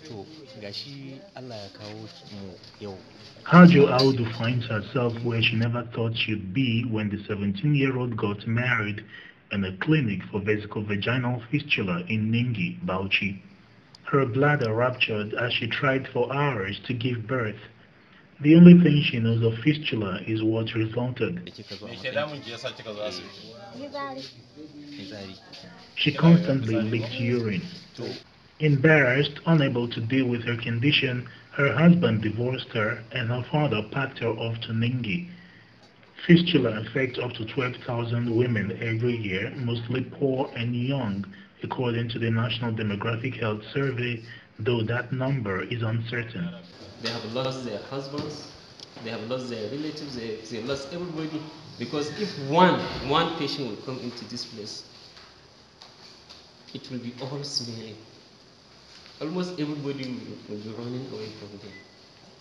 To gashi Allah ya kawo mu yau. Hajo Audu finds herself where she never thought she'd be when the 17-year-old got married in a clinic for vesicovaginal fistula in Ningi, Bauchi. Her bladder ruptured as she tried for hours to give birth. The only thing she knows of fistula is what resulted. Da kika zo a matsayin fitsari. She constantly leaked urine. To Embarrassed, unable to deal with her condition, her husband divorced her and her father packed her off to Ningi. Fistula affects up to 12,000 women every year, mostly poor and young, according to the National Demographic Health Survey, though that number is uncertain. They have lost their husbands, they have lost their relatives, they lost everybody. Because if one patient will come into this place, it will be all smelling. Almost everybody will be running away from them,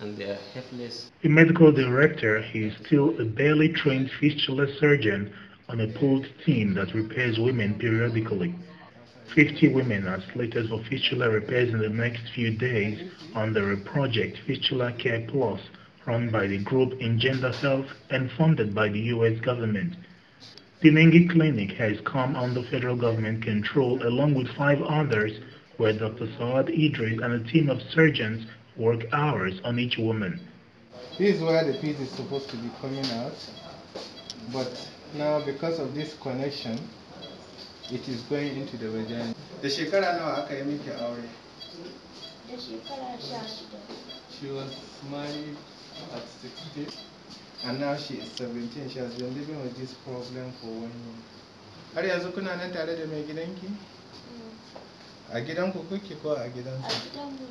and they are helpless. A medical director, he is still a barely trained fistula surgeon on a pooled team that repairs women periodically. 50 women are slated for fistula repairs in the next few days under a project, Fistula Care Plus, run by the group in Gender Health and funded by the US government. The Nengi Clinic has come under federal government control along with 5 others where Dr. Saad Idris and a team of surgeons work hours on each woman. This is where the piece is supposed to be coming out, but now because of this connection, it is going into the vagina. Da shekara nawa aka yi miki aure? Da shekara 16. She was married at 16 and now she is 17. She has been living with this problem for 1 year. Har yanzu kuna nan tare da mai gidanki? A gidanku kuke ko a gidanku? A gidanmu.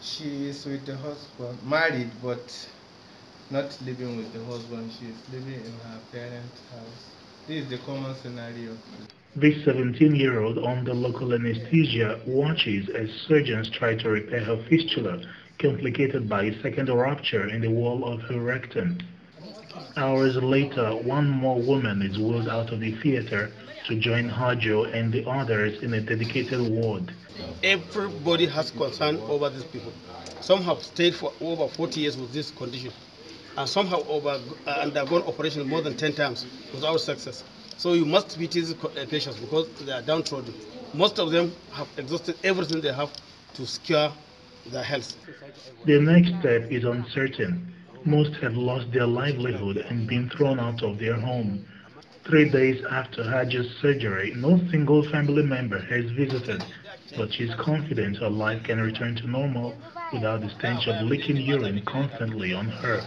She is with the husband, married but not living with the husband. She is living in her parents' house. This is the common scenario. This 17-year-old under local anesthesia watches as surgeons try to repair her fistula, complicated by a second rupture in the wall of her rectum. Hours later, one more woman is wheeled out of the theater to join Hajo and the others in a dedicated ward. Everybody has concern over these people. Some have stayed for over 40 years with this condition, and some have undergone operation more than 10 times without success. So you must be these patients because they are downtrodden. Most of them have exhausted everything they have to secure their health. Their next step is uncertain. Most have lost their livelihood and been thrown out of their home. 3 days after Haja's surgery, no single family member has visited, but she's confident her life can return to normal without the stench of leaking urine constantly on her.